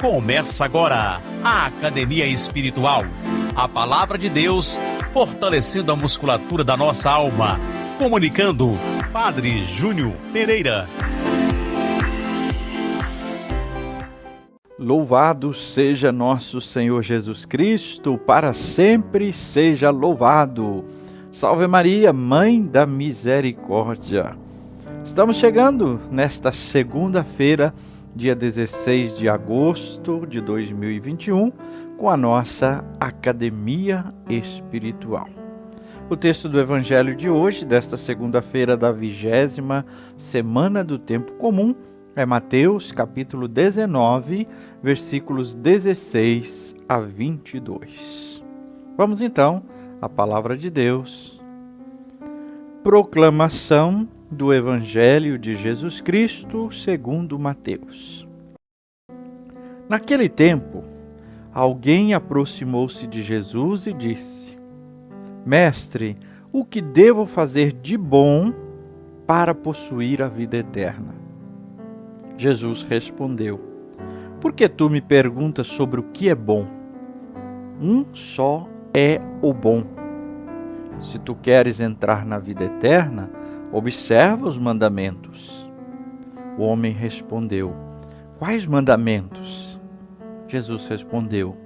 Começa agora a Academia Espiritual. A Palavra de Deus fortalecendo a musculatura da nossa alma. Comunicando, Padre Júnior Pereira. Louvado seja nosso Senhor Jesus Cristo, para sempre seja louvado. Salve Maria, Mãe da Misericórdia. Estamos chegando nesta segunda-feira, dia 16 de agosto de 2021, com a nossa Academia Espiritual. O texto do Evangelho de hoje, desta segunda-feira da 20ª semana do Tempo Comum, é Mateus, capítulo 19, versículos 16 a 22. Vamos então à Palavra de Deus. Proclamação do Evangelho de Jesus Cristo segundo Mateus. Naquele tempo, alguém aproximou-se de Jesus e disse: Mestre, o que devo fazer de bom para possuir a vida eterna? Jesus respondeu: Por que tu me perguntas sobre o que é bom? Um só é o bom. Se tu queres entrar na vida eterna, observa os mandamentos. O homem respondeu: Quais mandamentos? Jesus respondeu: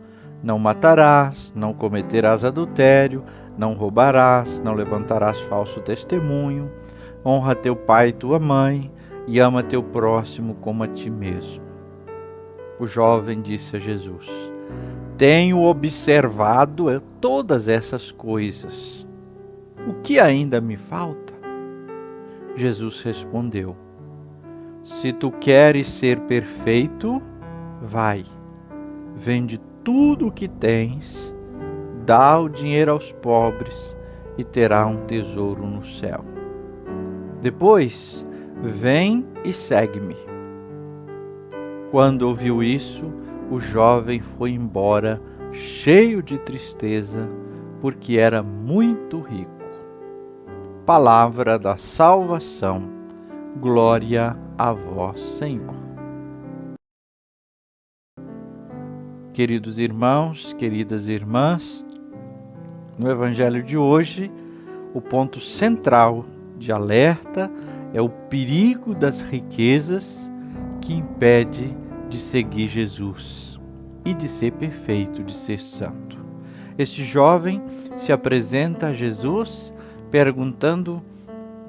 Não matarás, não cometerás adultério, não roubarás, não levantarás falso testemunho, honra teu pai e tua mãe, e ama teu próximo como a ti mesmo. O jovem disse a Jesus: Tenho observado todas essas coisas. O que ainda me falta? Jesus respondeu: Se tu queres ser perfeito, vai, vende tudo o que tens, dá o dinheiro aos pobres e terá um tesouro no céu. Depois, vem e segue-me. Quando ouviu isso, o jovem foi embora, cheio de tristeza, porque era muito rico. Palavra da salvação. Glória a vós, Senhor. Queridos irmãos, queridas irmãs, no Evangelho de hoje, o ponto central de alerta é o perigo das riquezas que impede de seguir Jesus e de ser perfeito, de ser santo. Este jovem se apresenta a Jesus perguntando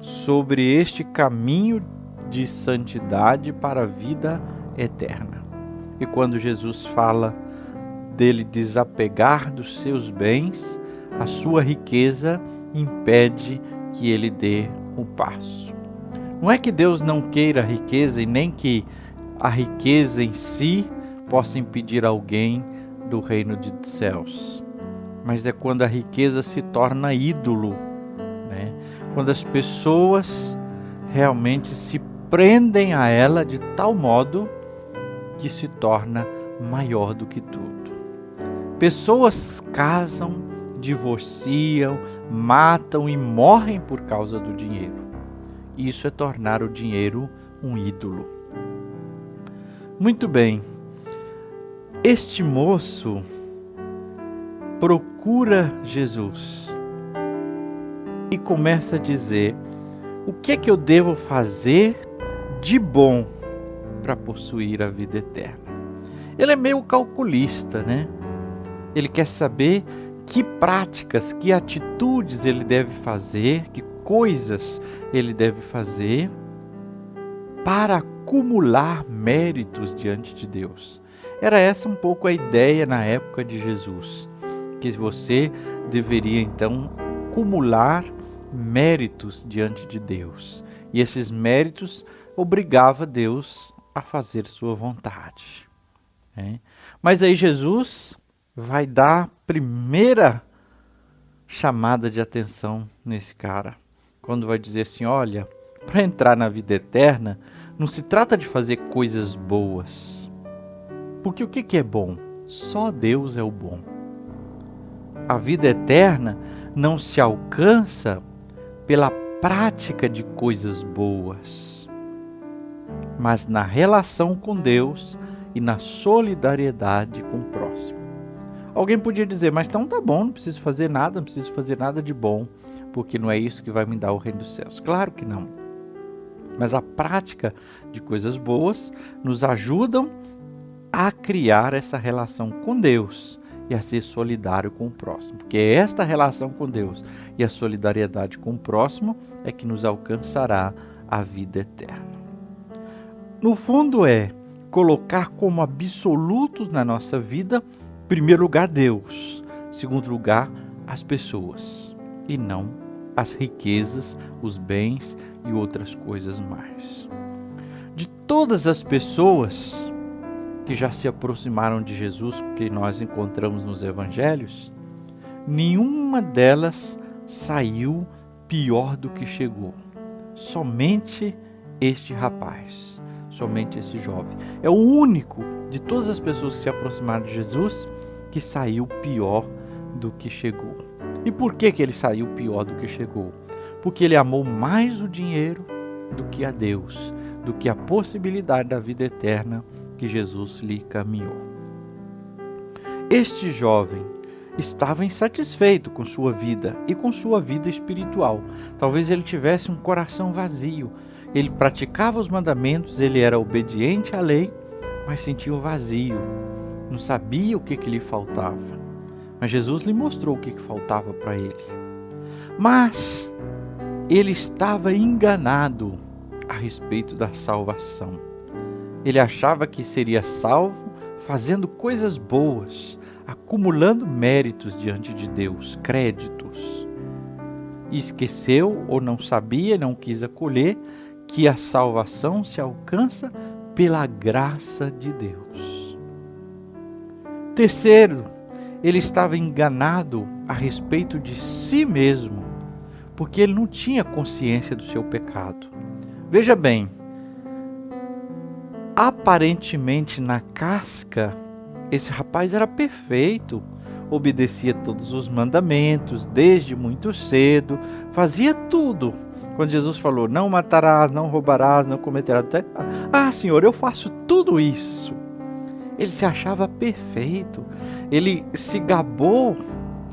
sobre este caminho de santidade para a vida eterna. E quando Jesus fala dele desapegar dos seus bens, a sua riqueza impede que ele dê o passo. Não é que Deus não queira a riqueza e nem que a riqueza em si possa impedir alguém do reino de céus. Mas é quando a riqueza se torna ídolo, né? Quando as pessoas realmente se prendem a ela de tal modo que se torna maior do que tudo. Pessoas casam, divorciam, matam e morrem por causa do dinheiro. Isso é tornar o dinheiro um ídolo. Muito bem, este moço procura Jesus e começa a dizer: o que é que eu devo fazer de bom para possuir a vida eterna? Ele é meio calculista, né? Ele quer saber que práticas, que atitudes ele deve fazer, que coisas ele deve fazer para acumular méritos diante de Deus. Era essa um pouco a ideia na época de Jesus, que você deveria então acumular méritos diante de Deus. E esses méritos obrigavam Deus a fazer sua vontade, né? Mas aí Jesus vai dar a primeira chamada de atenção nesse cara, quando vai dizer assim: olha, para entrar na vida eterna, não se trata de fazer coisas boas. Porque o que é bom? Só Deus é o bom. A vida eterna não se alcança pela prática de coisas boas, mas na relação com Deus e na solidariedade com o próximo. Alguém podia dizer, mas então tá bom, não preciso fazer nada, não preciso fazer nada de bom, porque não é isso que vai me dar o reino dos céus. Claro que não. Mas a prática de coisas boas nos ajudam a criar essa relação com Deus e a ser solidário com o próximo. Porque esta relação com Deus e a solidariedade com o próximo é que nos alcançará a vida eterna. No fundo é colocar como absolutos na nossa vida, em primeiro lugar Deus, em segundo lugar as pessoas, e não as riquezas, os bens e outras coisas mais. De todas as pessoas que já se aproximaram de Jesus, que nós encontramos nos evangelhos, nenhuma delas saiu pior do que chegou. Somente este rapaz, somente esse jovem. É o único de todas as pessoas que se aproximaram de Jesus que saiu pior do que chegou. E por que ele saiu pior do que chegou? Porque ele amou mais o dinheiro do que a Deus, do que a possibilidade da vida eterna que Jesus lhe caminhou. Este jovem estava insatisfeito com sua vida e com sua vida espiritual. Talvez ele tivesse um coração vazio. Ele praticava os mandamentos, ele era obediente à lei, mas sentia um vazio. Não sabia o que lhe faltava. Mas Jesus lhe mostrou o que faltava para ele. Mas ele estava enganado a respeito da salvação. Ele achava que seria salvo fazendo coisas boas, acumulando méritos diante de Deus, créditos. E esqueceu ou não sabia, não quis acolher, que a salvação se alcança pela graça de Deus. Terceiro, ele estava enganado a respeito de si mesmo, porque ele não tinha consciência do seu pecado. Veja bem, aparentemente na casca, esse rapaz era perfeito, obedecia todos os mandamentos, desde muito cedo, fazia tudo. Quando Jesus falou, não matarás, não roubarás, não cometerás, Senhor, eu faço tudo isso. Ele se achava perfeito, ele se gabou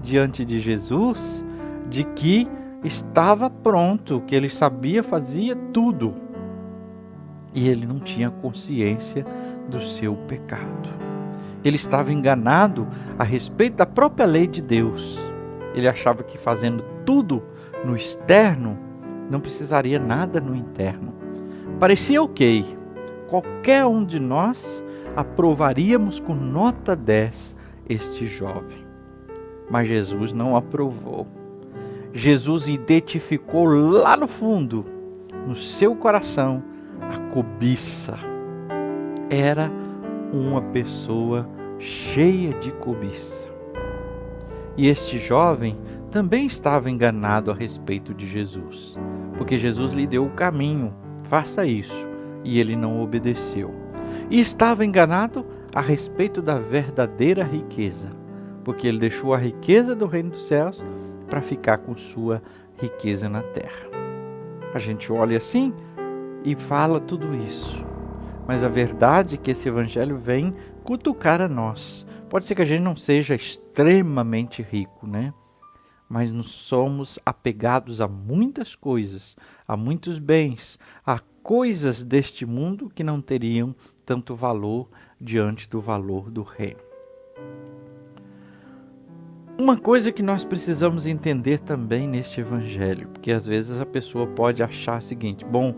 diante de Jesus de que estava pronto, que ele sabia, fazia tudo. E ele não tinha consciência do seu pecado. Ele estava enganado a respeito da própria lei de Deus. Ele achava que fazendo tudo no externo, não precisaria nada no interno. Parecia ok. Qualquer um de nós aprovaríamos com nota 10 este jovem. Mas Jesus não aprovou. Jesus identificou lá no fundo, no seu coração, a cobiça. Era uma pessoa cheia de cobiça. E este jovem também estava enganado a respeito de Jesus, porque Jesus lhe deu o caminho, faça isso, e ele não obedeceu. E estava enganado a respeito da verdadeira riqueza, porque ele deixou a riqueza do reino dos céus para ficar com sua riqueza na terra. A gente olha assim e fala tudo isso, mas a verdade é que esse evangelho vem cutucar a nós. Pode ser que a gente não seja extremamente rico, né? Mas nós somos apegados a muitas coisas, a muitos bens, a coisas deste mundo que não teriam tanto valor diante do valor do reino. Uma coisa que nós precisamos entender também neste evangelho, porque às vezes a pessoa pode achar o seguinte, bom,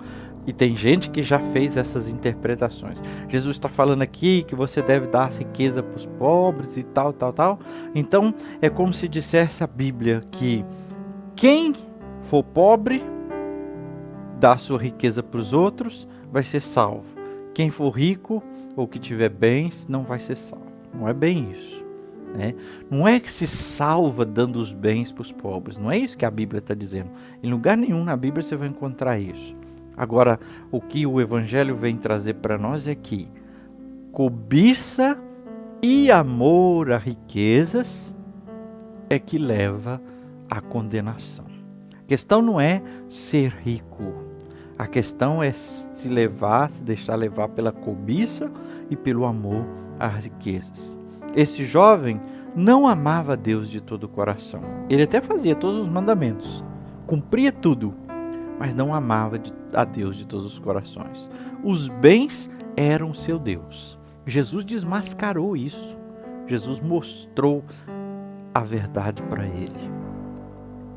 e tem gente que já fez essas interpretações. Jesus está falando aqui que você deve dar riqueza para os pobres e tal. Então, é como se dissesse a Bíblia que quem for pobre, dá sua riqueza para os outros, vai ser salvo. Quem for rico ou que tiver bens, não vai ser salvo. Não é bem isso, né? Não é que se salva dando os bens para os pobres. Não é isso que a Bíblia está dizendo. Em lugar nenhum na Bíblia você vai encontrar isso. Agora, o que o Evangelho vem trazer para nós é que cobiça e amor a riquezas é que leva à condenação. A questão não é ser rico. A questão é se deixar levar pela cobiça e pelo amor às riquezas. Esse jovem não amava Deus de todo o coração. Ele até fazia todos os mandamentos, cumpria tudo, mas não amava a Deus de todos os corações. Os bens eram seu Deus. Jesus desmascarou isso. Jesus mostrou a verdade para ele.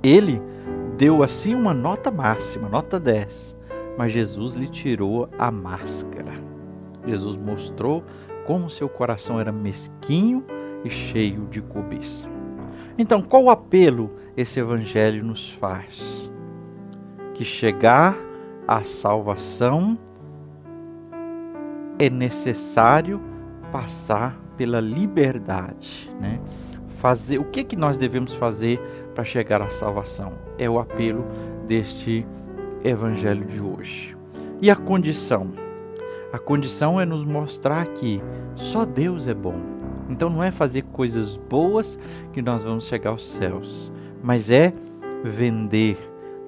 Ele deu assim uma nota máxima, nota 10, mas Jesus lhe tirou a máscara. Jesus mostrou como seu coração era mesquinho e cheio de cobiça. Então, qual apelo esse evangelho nos faz? Que chegar à salvação é necessário passar pela liberdade, né? O que nós devemos fazer para chegar à salvação? É o apelo deste evangelho de hoje. E a condição? A condição é nos mostrar que só Deus é bom. Então não é fazer coisas boas que nós vamos chegar aos céus, mas é vender,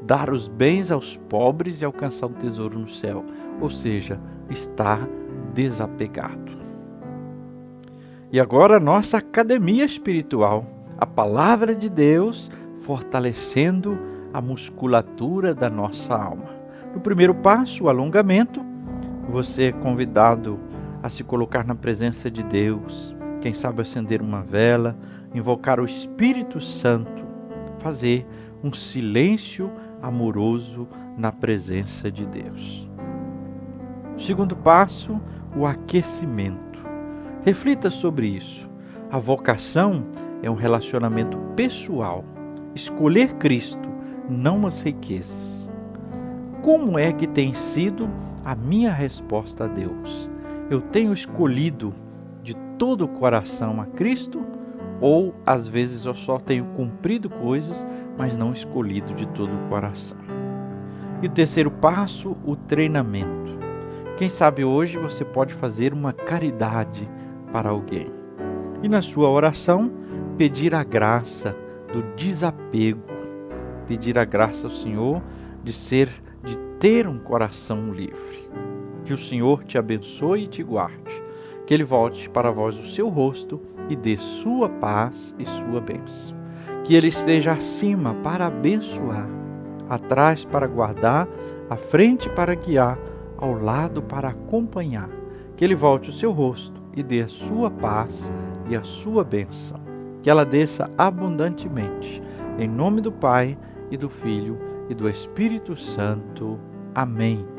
dar os bens aos pobres e alcançar o tesouro no céu. Ou seja, estar desapegado. E agora a nossa academia espiritual, a palavra de Deus fortalecendo a musculatura da nossa alma. No primeiro passo, o alongamento, você é convidado a se colocar na presença de Deus, quem sabe acender uma vela, invocar o Espírito Santo, fazer um silêncio amoroso na presença de Deus. Segundo passo, o aquecimento. Reflita sobre isso. A vocação é um relacionamento pessoal. Escolher Cristo, não as riquezas. Como é que tem sido a minha resposta a Deus? Eu tenho escolhido de todo o coração a Cristo? Ou às vezes eu só tenho cumprido coisas, mas não escolhido de todo o coração? E o terceiro passo, o treinamento. Quem sabe hoje você pode fazer uma caridade para alguém. E na sua oração, pedir a graça do desapego. Pedir a graça ao Senhor de ter um coração livre. Que o Senhor te abençoe e te guarde. Que Ele volte para vós o seu rosto e dê sua paz e sua bênção. Que Ele esteja acima para abençoar, atrás para guardar, à frente para guiar, ao lado para acompanhar. Que Ele volte o seu rosto e dê a sua paz e a sua bênção. Que ela desça abundantemente. Em nome do Pai, e do Filho, e do Espírito Santo. Amém.